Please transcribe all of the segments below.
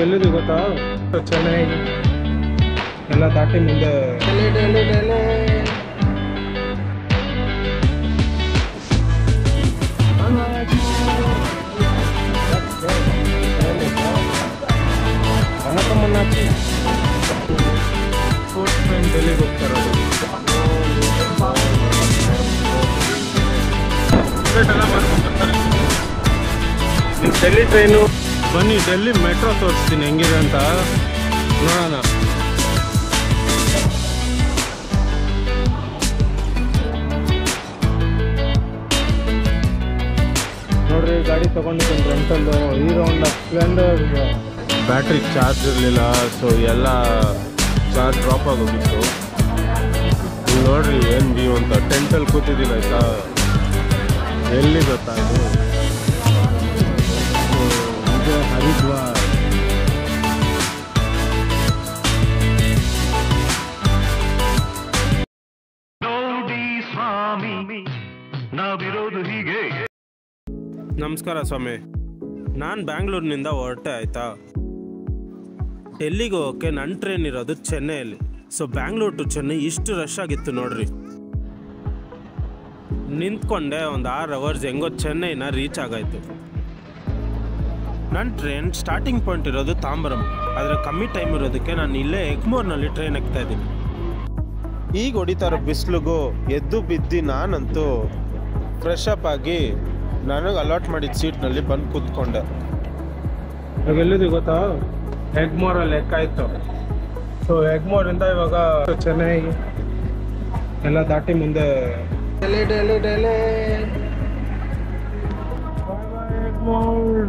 ಎಲ್ಲಿದೆ ಗೊತ್ತಾ? ಚೆನ್ನೈ ಎಲ್ಲ ದಾಟಿ ಮುಂದೆ ಅನಕಮನ್ನಾಚಿ ಫೋರ್ತ್ ಟೈಮ್ ಡೆಲ್ಲಿಗೆ ಹೋಗ್ತಾರೆ. ಡೆಲ್ಲಿ ಟ್ರೈನು ಬನ್ನಿ, ಡೆಲ್ಲಿ ಮೆಟ್ರೋ ತೋರಿಸ್ತೀನಿ ಹೆಂಗಿದೆ ಅಂತ ನೋಡೋಣ. ನೋಡ್ರಿ, ಗಾಡಿ ತೊಗೊಂಡಿದ್ದೀನಿ ರೆಂಟಲ್ಲು, ಹೀರೋ ಹೋಂಡಾ ಸ್ಪ್ಲೆಂಡರ್. ಬ್ಯಾಟ್ರಿ ಚಾರ್ಜ್ ಇರಲಿಲ್ಲ, ಸೊ ಎಲ್ಲ ಚಾರ್ಜ್ ಡ್ರಾಪ್ ಆಗೋಗಿತ್ತು. ನೋಡ್ರಿ ಏನು ವ್ಯೂ ಅಂತ. ಟೆಂಟಲ್ಲಿ ಕೂತಿದ್ದೀವಿ ಆಯಿತಾ. ಎಲ್ಲಿ ಗೊತ್ತಾ ಇದು? ಇದು ಹರಿದ್ವಾರ್. ನಮಸ್ಕಾರ ಸ್ವಾಮಿ, ನಾನು ಬ್ಯಾಂಗ್ಳೂರಿನಿಂದ ಹೊರಟೆ ಆಯಿತಾ. ಡೆಲ್ಲಿಗೆ ಹೋಗೋಕ್ಕೆ ನನ್ನ ಟ್ರೈನ್ ಇರೋದು ಚೆನ್ನೈಯಲ್ಲಿ. ಸೊ ಬ್ಯಾಂಗ್ಳೂರ್ ಟು ಚೆನ್ನೈ ಇಷ್ಟು ರಶ್ ಆಗಿತ್ತು ನೋಡ್ರಿ. ನಿಂತ್ಕೊಂಡೆ ಒಂದು 6 ಅವರ್ಸ್ ಹೆಂಗೋ ಚೆನ್ನೈನ ರೀಚ್ ಆಗಾಯಿತು. ನನ್ನ ಟ್ರೈನ್ ಸ್ಟಾರ್ಟಿಂಗ್ ಪಾಯಿಂಟ್ ಇರೋದು ತಾಂಬರಂ, ಆದರೆ ಕಮ್ಮಿ ಟೈಮ್ ಇರೋದಕ್ಕೆ ನಾನು ಇಲ್ಲೇ ಎಗ್ಮೋರ್ನಲ್ಲಿ ಟ್ರೈನ್ ಆಗ್ತಾ ಇದ್ದೀನಿ. ಈಗ ಹೊಡಿತಾ ಇರೋ ಬಿಸಿಲಿಗೂ ಎದ್ದು ಬಿದ್ದು ನಾನಂತೂ ಫ್ರೆಶ್ ಅಪ್ ಆಗಿ ನನಗೆ ಅಲಾಟ್ ಮಾಡಿದ ಸೀಟ್ನಲ್ಲಿ ಬಂದು ಕೂತ್ಕೊಂಡೆ. ಇವಾಗ ಎಲ್ಲಿದೆ ಗೊತ್ತಾ? ಎಗ್ಮೋರಲ್ಲಿ ಲೆಕ್ಕ ಇತ್ತು. ಸೊ ಎಗ್ಮೋರಿಂದ ಇವಾಗ ಚೆನ್ನೈ ಎಲ್ಲ ದಾಟಿ ಮುಂದೆ ಎಗ್ಮೋರ್.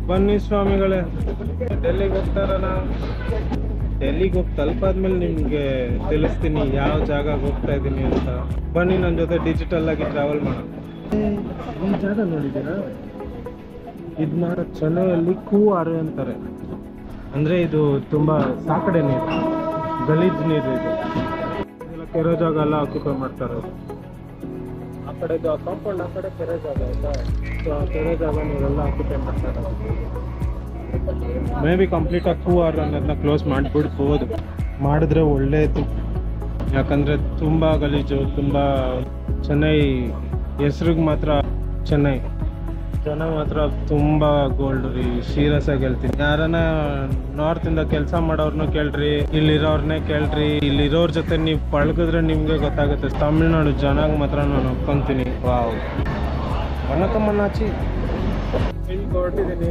ಬನ್ನಿ ಸ್ವಾಮಿಗಳೇ, ಡೆಲ್ಲಿಗೆ ಹೋಗ್ತಾರಲ್ಲ. ಡೆಲ್ಲಿಗೆ ಹೋಗಿ ತಲುಪಾದ್ಮೇಲೆ ನಿಮಗೆ ತಿಳಿಸ್ತೀನಿ ಯಾವ ಜಾಗಕ್ಕೆ ಹೋಗ್ತಾ ಇದ್ದೀನಿ ಅಂತ. ಬನ್ನಿ ನನ್ನ ಜೊತೆ ಡಿಜಿಟಲ್ ಆಗಿ ಟ್ರಾವೆಲ್ ಮಾಡೋಣ. ಈ ಜಾಗ ನೋಡಿದ್ದೀರಾ? ಇದನ್ನ ಚೆನ್ನೈಯಲ್ಲಿ ಕೂಆರು ಅಂತಾರೆ. ಅಂದರೆ ಇದು ತುಂಬ ಸಾಕಡೆ ನೀರು, ಗಲೀಜ್ ನೀರು. ಇದು ಇದೆಲ್ಲ ಕೆರೆ ಜಾಗ ಎಲ್ಲ ಆಕ್ಯುಪೈ ಮಾಡ್ತಾರೆ. ಆ ಕಡೆದು ಆ ಕಾಂಪೌಂಡ್ ಆ ಕಡೆ ಕೆರೆ ಜಾಗ ಆಯ್ತಾ. ಸೊ ಆ ಕೆರೆ ಜಾಗ ನೀವೆಲ್ಲ ಆಕ್ಯುಪೈ ಮಾಡ್ತಾರೆ. ಮೇ ಬಿ ಕಂಪ್ಲೀಟಾಗಿ ಕೂಆರು ಅನ್ನೋದನ್ನ ಕ್ಲೋಸ್ ಮಾಡಿಬಿಡ್ಬೋದು. ಮಾಡಿದ್ರೆ ಒಳ್ಳೆಯದು, ಯಾಕಂದರೆ ತುಂಬ ಗಲೀಜು. ತುಂಬ ಚೆನ್ನೈ ಹೆಸ್ರಿಗೆ ಮಾತ್ರ ಚೆನ್ನೈ, ಜನ ಮಾತ್ರ ತುಂಬ ಗೋಲ್ಡ್ ರೀ. ಸೀರಿಯಸ್ ಆಗಿ ಹೇಳ್ತೀನಿ. ಯಾರನ್ನ ನಾರ್ತಿಂದ ಕೆಲಸ ಮಾಡೋರ್ನು ಕೇಳ್ರಿ, ಇಲ್ಲಿರೋರ್ನೇ ಕೇಳ್ರಿ. ಇಲ್ಲಿರೋರ್ ಜೊತೆ ನೀವು ಪಳಗಿದ್ರೆ ನಿಮಗೆ ಗೊತ್ತಾಗುತ್ತೆ. ತಮಿಳ್ನಾಡು ಜನಾಗ ಮಾತ್ರ ನಾನು ಒಪ್ಕೊಂತೀನಿ. ವಾವ್, ವಣಕಮ್ಮನ್ನಾಚಿ. ಹೊರಟಿದ್ದೀನಿ,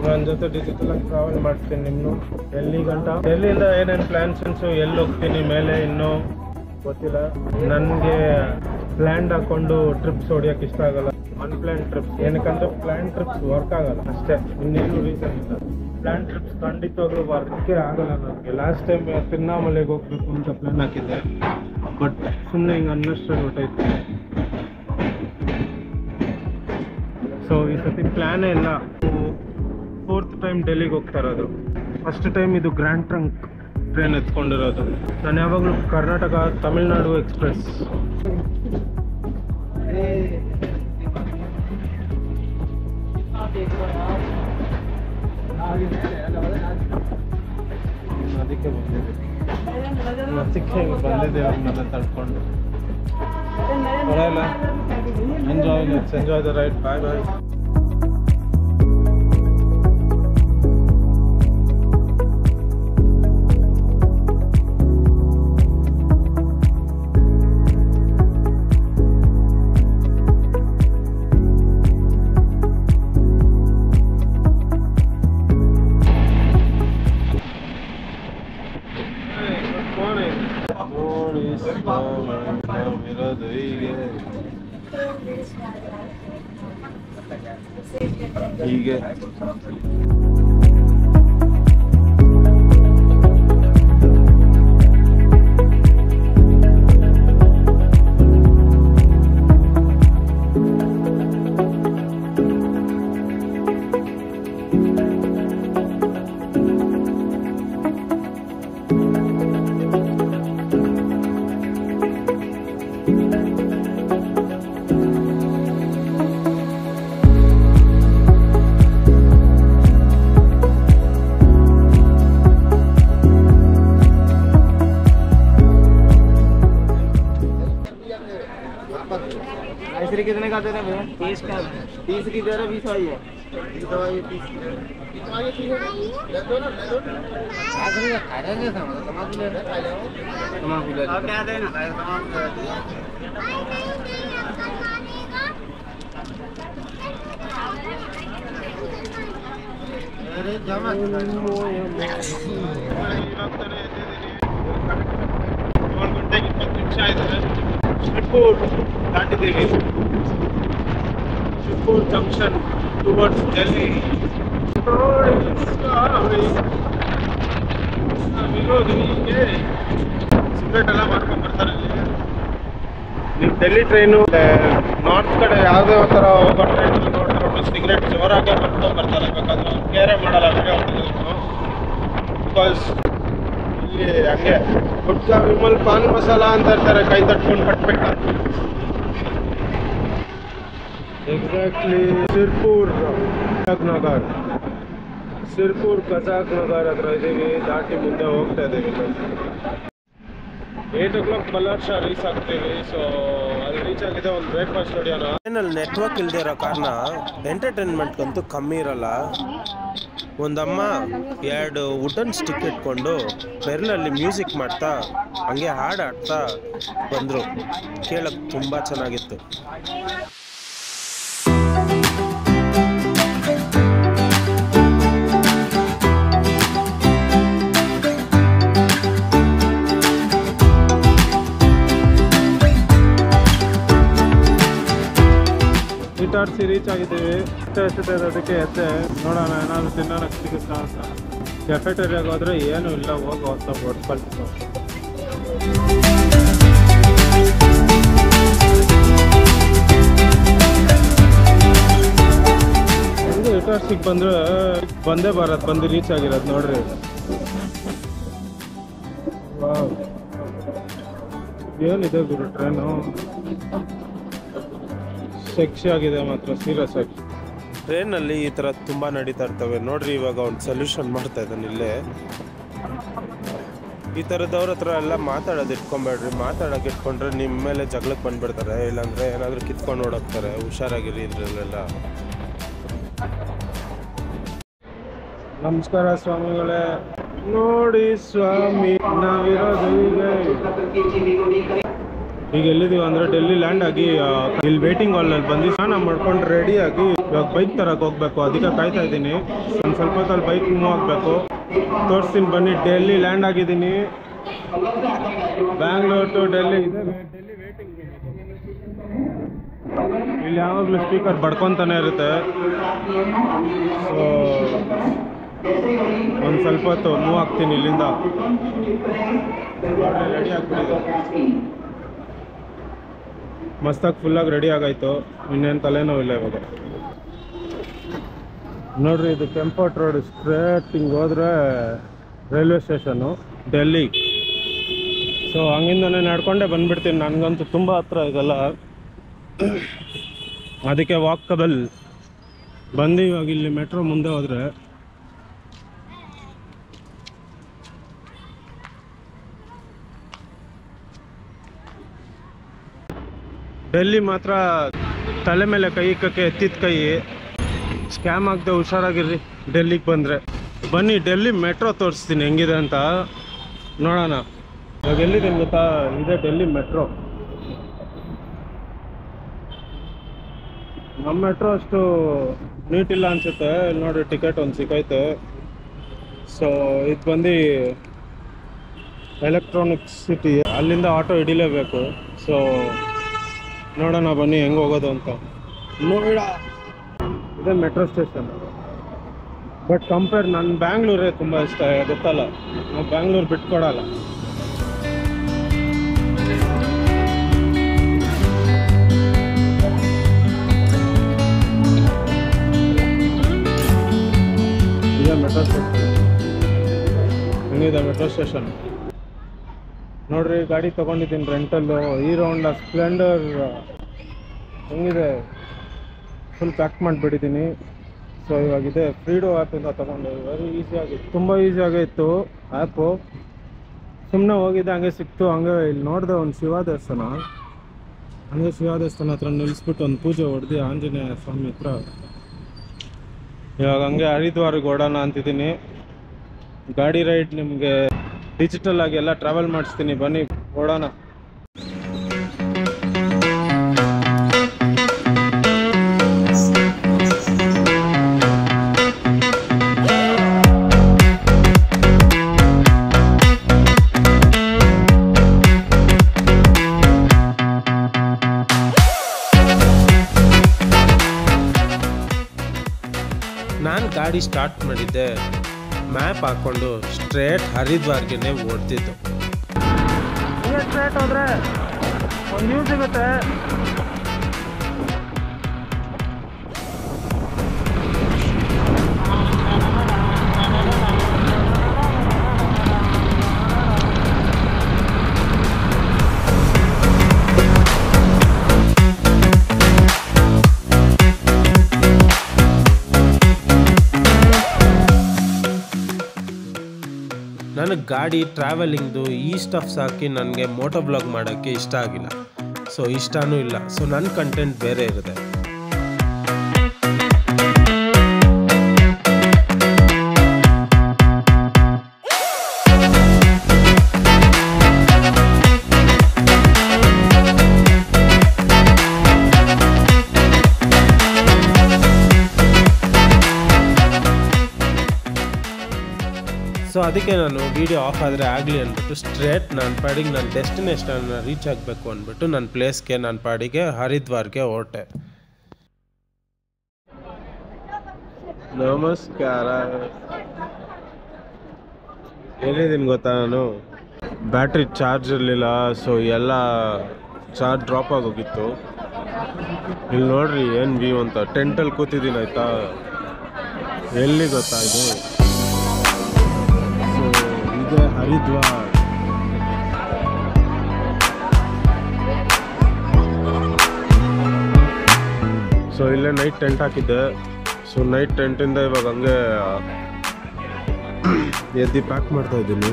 ನನ್ನ ಜೊತೆ ಡಿಜಿಟಲ್ ಆಗಿ ಟ್ರಾವೆಲ್ ಮಾಡ್ತೀನಿ. ನಿಮ್ಮನ್ನು ಡೆಲ್ಲಿ ಗಂಟ, ಡೆಲ್ಲಿಯಿಂದ ಏನೇನು ಪ್ಲ್ಯಾನ್ಸು, ಎಲ್ಲಿ ಹೋಗ್ತೀನಿ ಮೇಲೆ ಇನ್ನೂ ಗೊತ್ತಿಲ್ಲ. ನನಗೆ ಪ್ಲ್ಯಾನ್ ಹಾಕ್ಕೊಂಡು ಟ್ರಿಪ್ಸ್ ಹೊಡಿಯೋಕೆ ಇಷ್ಟ ಆಗಲ್ಲ. ಅನ್ಪ್ಲ್ಯಾನ್ ಟ್ರಿಪ್ಸ್ ಏನಕ್ಕಂದ್ರೆ ಪ್ಲ್ಯಾನ್ ಟ್ರಿಪ್ಸ್ ವರ್ಕ್ ಆಗಲ್ಲ ಅಷ್ಟೇ, ಇನ್ನೇನು ರೀಸನ್ ಇಲ್ಲ. ಪ್ಲ್ಯಾನ್ ಟ್ರಿಪ್ಸ್ ಖಂಡಿತವಾಗ್ಲೂ ವರ್ಕೇ ಆಗಲ್ಲ ನನಗೆ. ಲಾಸ್ಟ್ ಟೈಮ್ ತಿರುವಣ್ಣಾಮಲೆಗೆ ಹೋಗ್ಬೇಕು ಅಂತ ಪ್ಲ್ಯಾನ್ ಹಾಕಿದ್ದೆ, ಬಟ್ ಸುಮ್ಮನೆ ಹಿಂಗೆ ಅನ್ನಷ್ಟರಲ್ಲಿ ಹೊಟ್ಟೈತೆ. ಸೊ ಈ ಸತಿ ಪ್ಲ್ಯಾನೇ ಇಲ್ಲ. 4th ಟೈಮ್ ಡೆಲ್ಲಿಗೆ ಹೋಗ್ತಾ ಇರೋದು. ಫಸ್ಟ್ ಟೈಮ್ ಇದು ಗ್ರ್ಯಾಂಡ್ ಟ್ರಂಕ್ ಟ್ರೈನ್ ಎತ್ಕೊಂಡಿರೋದು. ನಾನು ಯಾವಾಗಲೂ ಕರ್ನಾಟಕ ತಮಿಳ್ನಾಡು ಎಕ್ಸ್ಪ್ರೆಸ್. ಅದಕ್ಕೆ ಬಂದಿದ್ದೆ ಅವ್ರನ್ನೆಲ್ಲ ತಡ್ಕೊಂಡು. ಬರಲ್ಲ. Enjoy the ride. Bye bye. ಹೀಗೆ कितने का दे रहे भैया? 30 का। 30 की दे रहे, 20 वाली है। 20 वाली 30 की। तमाकू ले लो। क्या देना? अरे जमा 7 ಗಂಟೆಗೆ 20 ನಿಮಿಷ ಆಯ್ತು. Shirpur ದಾಟಿದ್ದೀವಿ. Shirpur junction towards Delhi. Cigarette ಎಲ್ಲ ಮಾಡ್ಕೊಂಡು ಬರ್ತಾರೆ ಇಲ್ಲಿ. ನೀವು ಡೆಲ್ಲಿ ಟ್ರೈನು ನಾರ್ತ್ ಕಡೆ ಯಾವುದೇ ಥರ ಹೋಗೋ ಟ್ರೈನ್ ನೋಡಿದ್ರು ಸಿಗರೇಟ್ ಜೋರಾಗೆ ಬರ್ಕೊಂಡು ಬರ್ತಾರೆ. ಬೇಕಾದ್ರೆ ಕೇರೆ ಮಾಡಲ್ಲ ವಿಡಿಯೋ ಬಿಕಾಸ್ ಇಲ್ಲಿ ಹಂಗೆ ಗುಟ್ಕಾ ವಿಮಲ್ ಪಾನ್ ಮಸಾಲ ಅಂತ ಇರ್ತಾರೆ, ಕೈ ತಟ್ಕೊಂಡು ಕಟ್ಬೇಕು. ಎಕ್ಸಾಕ್ಟ್ಲಿ ಸಿರ್ಪುರ್ ನಗರ್, ಸಿರ್ಪುರ್ ಕಜಾಕ್ ನಗರ್ ಹತ್ರ ಇದ್ದೀವಿ. ದಾಟಿ ಮುಂದೆ ಹೋಗ್ತಾ ಇದ್ದೀವಿ. 8 o'clock ಬಲ್ಲಾರ್ ಶಾ ರೀಚ್ ಆಗ್ತೀವಿ. ಸೊ ಅಲ್ಲಿ ರೀಚ್ ಆಗಿದೆ, ಒಂದು ಬ್ರೇಕ್ಫಾಸ್ಟ್ ಹೊಡಿಯೋಣ. ಟ್ರೈನಲ್ಲಿ ನೆಟ್ವರ್ಕ್ ಇಲ್ಲದೆ ಇರೋ ಕಾರಣ ಎಂಟರ್ಟೈನ್ಮೆಂಟ್ಗಂತೂ ಕಮ್ಮಿ ಇರಲ್ಲ. ಒಂದಮ್ಮ 2 ವುಡನ್ ಸ್ಟಿಕ್ ಇಟ್ಕೊಂಡು ಬೆರಳಲ್ಲಿ ಮ್ಯೂಸಿಕ್ ಮಾಡ್ತಾ ಹಂಗೆ ಹಾಡು ಆಡ್ತಾ ಬಂದರು. ಕೇಳಕ್ಕೆ ತುಂಬ ಚೆನ್ನಾಗಿತ್ತು. ಇಟಾರ್ಸಿ ರೀಚ್ ಆಗಿದ್ದೀವಿ. ಎಷ್ಟೇ ಅದಕ್ಕೆ ಎದ್ದೆ ನೋಡೋಣ ಏನಾದ್ರು ತಿನ್ನೋಣಕ್ಕೆ ಸಿಗುತ್ತಾ ಅಂತ. ಕೆಫೆಟೇರಿಯಾಗೆ ಹೋದ್ರೆ ಏನೂ ಇಲ್ಲ, ಹೋಗೋ ಅಂತ ಬೋರ್ಡ್ ಕಳ್ತು. ಇದು ಇಟಾರ್ಸಿಗೆ ಬಂದ್ರೆ ಬಂದೇ ಭಾರತ್ ಬಂದು ರೀಚ್ ಆಗಿರೋದು ನೋಡ್ರಿ. ಏನಿದೆ ಗುರು ಟ್ರೈನು, ಸೆಕ್ಷಿ ಆಗಿದೆ ಮಾತ್ರ, ಸೀರಿಯಸ್ ಆಗಿ. ಟ್ರೈನಲ್ಲಿ ಈ ಥರ ತುಂಬ ನಡೀತಾ ಇರ್ತವೆ ನೋಡ್ರಿ. ಇವಾಗ ಒಂದು ಸೊಲ್ಯೂಷನ್ ಮಾಡ್ತಾ ಇದ್ದಾನೆ ಇಲ್ಲೇ. ಈ ಥರದವ್ರ ಹತ್ರ ಎಲ್ಲ ಮಾತಾಡೋದು ಇಟ್ಕೊಬೇಡ್ರಿ. ಮಾತಾಡೋಕೆ ಇಟ್ಕೊಂಡ್ರೆ ನಿಮ್ಮ ಮೇಲೆ ಜಗಳಕ್ಕೆ ಬಂದುಬಿಡ್ತಾರೆ, ಇಲ್ಲಾಂದರೆ ಏನಾದರೂ ಕಿತ್ಕೊಂಡು ಓಡೋಗ್ತಾರೆ. ಹುಷಾರಾಗಿರಿ ಇದ್ರಲ್ಲೆಲ್ಲ. ನಮಸ್ಕಾರ ಸ್ವಾಮಿಗಳೇ. ನೋಡಿ ಸ್ವಾಮಿ, ನಾವಿರೋದು ಈಗ ಎಲ್ಲಿದ್ದೀವಿ ಅಂದರೆ ಡೆಲ್ಲಿ ಲ್ಯಾಂಡ್ ಆಗಿ ಇಲ್ಲಿ ವೇಟಿಂಗ್ ಹಾಲ್ನಲ್ಲಿ ಬಂದು ಸ್ನಾನ ಮಾಡ್ಕೊಂಡು ರೆಡಿ ಆಗಿ ಇವಾಗ ಬೈಕ್ ತರಕ್ಕೆ ಹೋಗ್ಬೇಕು. ಅದಕ್ಕೆ ಕಾಯ್ತಾ ಇದ್ದೀನಿ. ಒಂದು ಸ್ವಲ್ಪ ಹೊತ್ತಲ್ಲಿ ಬೈಕ್ ಮೂವ್ ಆಗಬೇಕು. ತೋರಿಸ್ತೀನಿ ಬನ್ನಿ. ಡೆಲ್ಲಿ ಲ್ಯಾಂಡ್ ಆಗಿದ್ದೀನಿ. ಬ್ಯಾಂಗ್ಳೂರ್ ಟು ಡೆಲ್ಲಿ ಇದೆ. ಡೆಲ್ಲಿ ವೇಟಿಂಗ್ ಇಲ್ಲಿ ಯಾವಾಗಲೂ ಸ್ಪೀಕರ್ ಬಡ್ಕೊತಾನೆ ಇರುತ್ತೆ. ಸೊ ಒಂದು ಸ್ವಲ್ಪ ಹೊತ್ತು ಮೂವ್ ಆಗ್ತೀನಿ ಇಲ್ಲಿಂದ. ರೆಡಿ ಆಗ್ಬಿಟ್ಟಿದೆ, ಮಸ್ತಾಗಿ ಫುಲ್ಲಾಗಿ ರೆಡಿ ಆಗಾಯ್ತು. ಇನ್ನೇನು ತಲೆನೋವಿಲ್ಲ ಇವಾಗ. ನೋಡ್ರಿ, ಇದು ಕೆಂಪೋಟ್ ರೋಡ್. ಸ್ಟ್ರೇಟ್ ಹಿಂಗೆ ಹೋದ್ರೆ ರೈಲ್ವೆ ಸ್ಟೇಷನ್ನು ಡೆಲ್ಲಿ. ಸೊ ಹಂಗಿಂದನೇ ನಡ್ಕೊಂಡೇ ಬಂದ್ಬಿಡ್ತೀನಿ. ನನಗಂತೂ ತುಂಬ ಹತ್ರ ಇದೆಲ್ಲ, ಅದಕ್ಕೆ ವಾಕಬಲ್ ಬಂದು ಇವಾಗ ಇಲ್ಲಿ ಮೆಟ್ರೋ ಮುಂದೆ ಹೋದರೆ ಡೆಲ್ಲಿ ಮಾತ್ರ ತಲೆ ಮೇಲೆ ಕೈ ಇಕ್ಕಕ್ಕೆ ಎತ್ತಿದ ಕೈ. ಸ್ಕ್ಯಾಮ್ ಆಗದೆ ಹುಷಾರಾಗಿರ್ರಿ ಡೆಲ್ಲಿಗೆ ಬಂದರೆ. ಬನ್ನಿ ಡೆಲ್ಲಿ ಮೆಟ್ರೋ ತೋರಿಸ್ತೀನಿ ಹೆಂಗಿದೆ ಅಂತ ನೋಡೋಣ. ಇವಾಗ ಎಲ್ಲಿದ್ದೀನಿ ಗೊತ್ತಾ? ಇದೆ ಡೆಲ್ಲಿ ಮೆಟ್ರೋ. ನಮ್ಮ ಮೆಟ್ರೋ ಅಷ್ಟು ನೀಟ್ ಇಲ್ಲ ಅನಿಸುತ್ತೆ. ಇಲ್ಲಿ ನೋಡಿ, ಟಿಕೆಟ್ ಒಂದು ಸಿಕ್ಕೈತೆ. ಸೊ ಇದು ಬಂದು ಎಲೆಕ್ಟ್ರಾನಿಕ್ ಸಿಟಿ. ಅಲ್ಲಿಂದ ಆಟೋ ಹಿಡಿಲೇಬೇಕು. ಸೊ ನೋಡೋಣ ಬನ್ನಿ ಹೆಂಗೆ ಹೋಗೋದು ಅಂತ. ನೋಡ, ಇದೇ ಮೆಟ್ರೋ ಸ್ಟೇಷನ್. ಬಟ್ ಕಂಪೇರ್ ನನ್ನ ಬ್ಯಾಂಗ್ಳೂರೇ ತುಂಬ ಇಷ್ಟ, ಗೊತ್ತಲ್ಲ, ನಾವು ಬ್ಯಾಂಗ್ಳೂರು ಬಿಟ್ಕೊಡಲ್ಲ. ಇದೇ ಮೆಟ್ರೋ ಸ್ಟೇಷನ್. ಹೆಂಗಿದೆ ಮೆಟ್ರೋ ಸ್ಟೇಷನ್ ನೋಡ್ರಿ. ಗಾಡಿ ತೊಗೊಂಡಿದ್ದೀನಿ ರೆಂಟಲ್ಲು, ಹೀರೋ ಹೋಂಡಾ ಸ್ಪ್ಲೆಂಡರ್. ಹೆಂಗಿದೆ, ಫುಲ್ ಪ್ಯಾಕ್ ಮಾಡಿಬಿಟ್ಟಿದ್ದೀನಿ. ಸೊ ಇವಾಗಿದೆ ಫ್ರೀಡೋ ಆ್ಯಪಿಂದ ತೊಗೊಂಡು. ವೆರಿ ಈಸಿಯಾಗಿತ್ತು, ತುಂಬ ಈಸಿಯಾಗಿತ್ತು ಆ್ಯಪು. ಸುಮ್ಮನೆ ಹೋಗಿದ್ದೆ, ಹಂಗೆ ಸಿಕ್ತು. ಹಂಗೆ ಇಲ್ಲಿ ನೋಡಿದೆ ಒಂದು ಶಿವ ದೇವಸ್ಥಾನ. ಹಂಗೆ ಶಿವ ದೇವಸ್ಥಾನ ಹತ್ರ ನಿಲ್ಲಿಸ್ಬಿಟ್ಟು ಒಂದು ಪೂಜೆ ಹೊಡೆದು ಆಂಜನೇಯ ಸ್ವಾಮಿ ಹತ್ರ ಇವಾಗ ಹಂಗೆ ಹರಿದ್ವಾರ್ಗೆ ಓಡೋಣ ಅಂತಿದ್ದೀನಿ. ಗಾಡಿ ರೈಡ್ ನಿಮಗೆ ಡಿಜಿಟಲ್ ಆಗಿ ಎಲ್ಲ ಟ್ರಾವೆಲ್ ಮಾಡಿಸ್ತೀನಿ, ಬನ್ನಿ ಓಡೋಣ. ನಾನು ಗಾಡಿ ಸ್ಟಾರ್ಟ್ ಮಾಡಿದ್ದೆ, ಮ್ಯಾಪ್ ಹಾಕ್ಕೊಂಡು ಸ್ಟ್ರೇಟ್ ಹರಿದ್ವಾರ್ಗೆ ಓಡ್ತಿದ್ದು. ಸ್ಟ್ರೇಟ್ ಹೋದ್ರೆ ಒಂದು ವ್ಯೂ ಸಿಗುತ್ತೆ. ನನಗೆ ಗಾಡಿ ಟ್ರಾವೆಲಿಂಗ್ದು ಈ ಸ್ಟಫ್ಸ್ ಹಾಕಿ ನನಗೆ ಮೋಟೋ ಬ್ಲಾಗ್ ಮಾಡೋಕ್ಕೆ ಇಷ್ಟ ಆಗಿಲ್ಲ, ಸೊ ಇಷ್ಟನೂ ಇಲ್ಲ. ಸೊ ನನ್ನ ಕಂಟೆಂಟ್ ಬೇರೆ ಇರುತ್ತೆ. ಸೊ ಅದಕ್ಕೆ ನಾನು ವೀಡಿಯೋ ಆಫ್ ಆದರೆ ಆಗಲಿ ಅಂದ್ಬಿಟ್ಟು ಸ್ಟ್ರೇಟ್ ನನ್ನ ಪಾಡಿಗೆ ನನ್ನ ಡೆಸ್ಟಿನೇಷನ್ನ ರೀಚ್ ಆಗಬೇಕು ಅಂದ್ಬಿಟ್ಟು ನನ್ನ ಪ್ಲೇಸ್ಗೆ ನನ್ನ ಪಾಡಿಗೆ ಹರಿದ್ವಾರ್ಗೆ ಹೊರಟೆ. ನಮಸ್ಕಾರ. ಏನಿದ್ದೀನಿ ಗೊತ್ತಾ, ನಾನು ಬ್ಯಾಟ್ರಿ ಚಾರ್ಜ್ ಇರಲಿಲ್ಲ, ಸೊ ಎಲ್ಲ ಚಾರ್ಜ್ ಡ್ರಾಪ್ ಆಗೋಗಿತ್ತು. ಇಲ್ಲಿ ನೋಡ್ರಿ ಏನು ವ್ಯೂ ಅಂತ. ಟೆಂಟಲ್ಲಿ ಕೂತಿದ್ದೀನಿ ಆಯಿತಾ. ಎಲ್ಲಿ ಗೊತ್ತಾ ಇದು? ಇದೆ ಹರಿದ್ವಾರ್. ಸೊ ಇಲ್ಲೇ ನೈಟ್ ಟೆಂಟ್ ಹಾಕಿದ್ದೆ. ಸೊ ನೈಟ್ ಟೆಂಟಿಂದ ಇವಾಗ ಹಂಗೆ ಎದ್ದು ಪ್ಯಾಕ್ ಮಾಡ್ತಾ ಇದ್ದೀನಿ.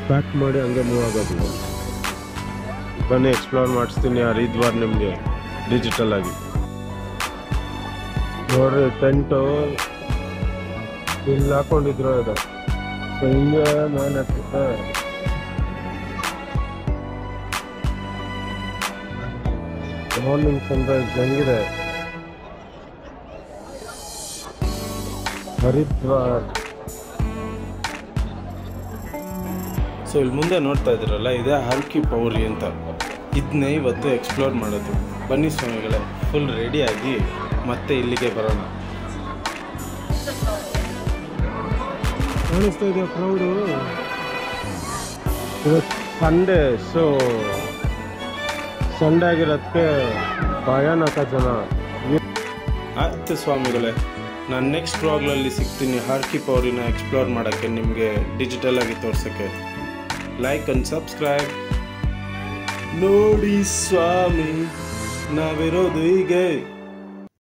ಪ್ಯಾಕ್ ಮಾಡಿ ಹಂಗೆ ಮೂವ್ ಆಗೋದು. ಬನ್ನಿ ಎಕ್ಸ್ಪ್ಲೋರ್ ಮಾಡಿಸ್ತೀನಿ ಹರಿದ್ವಾರ್ ನಿಮಗೆ ಡಿಜಿಟಲ್ ಆಗಿ. ನೋಡ್ರಿ ಟೆಂಟು ಇಲ್ಲಿ ಹಾಕೊಂಡಿದ್ರು ಅದು. ಸೊ ಹಿಂಗೆ ನಾನು ಹತ್ತಿದ್ದೆ. ಮಾರ್ನಿಂಗ್ ಸನ್ರೈಸ್ ಹೆಂಗಿದೆ ಹರಿದ್ವಾರ್. ಸೊ ಇಲ್ಲಿ ಮುಂದೆ ನೋಡ್ತಾ ಇದ್ದೀರಲ್ಲ, ಇದೇ ಹರ್ ಕಿ ಪೌರಿ ಅಂತ. ಇದನ್ನೇ ಇವತ್ತು ಎಕ್ಸ್ಪ್ಲೋರ್ ಮಾಡೋದು. ಬನ್ನಿ ಸ್ವಾಮಿಗಳೇ, ಫುಲ್ ರೆಡಿಯಾಗಿ ಮತ್ತೆ ಇಲ್ಲಿಗೆ ಬರೋಣ. ಕಾಣಿಸ್ತಾ ಇದೆಯಾ ಕ್ರೌಡು? ಇವತ್ತು ಸಂಡೇ, ಸೊ ಸಂಡೇ ಆಗಿರೋದಕ್ಕೆ ಭಯಾನಕ ಜನ. ಆಯ್ತು ಸ್ವಾಮಿಗಳೇ, ನಾನು ನೆಕ್ಸ್ಟ್ ವ್ಲಾಗ್ಲಲ್ಲಿ ಸಿಗ್ತೀನಿ ಹರ್ ಕಿ ಪೌರಿನ ಎಕ್ಸ್ಪ್ಲೋರ್ ಮಾಡೋಕ್ಕೆ, ನಿಮಗೆ ಡಿಜಿಟಲ್ ಆಗಿ ತೋರ್ಸೋಕ್ಕೆ. Like and subscribe. ನೋಡಿ ಸ್ವಾಮಿ, ನಾವಿರೋದು ಹೀಗೆ.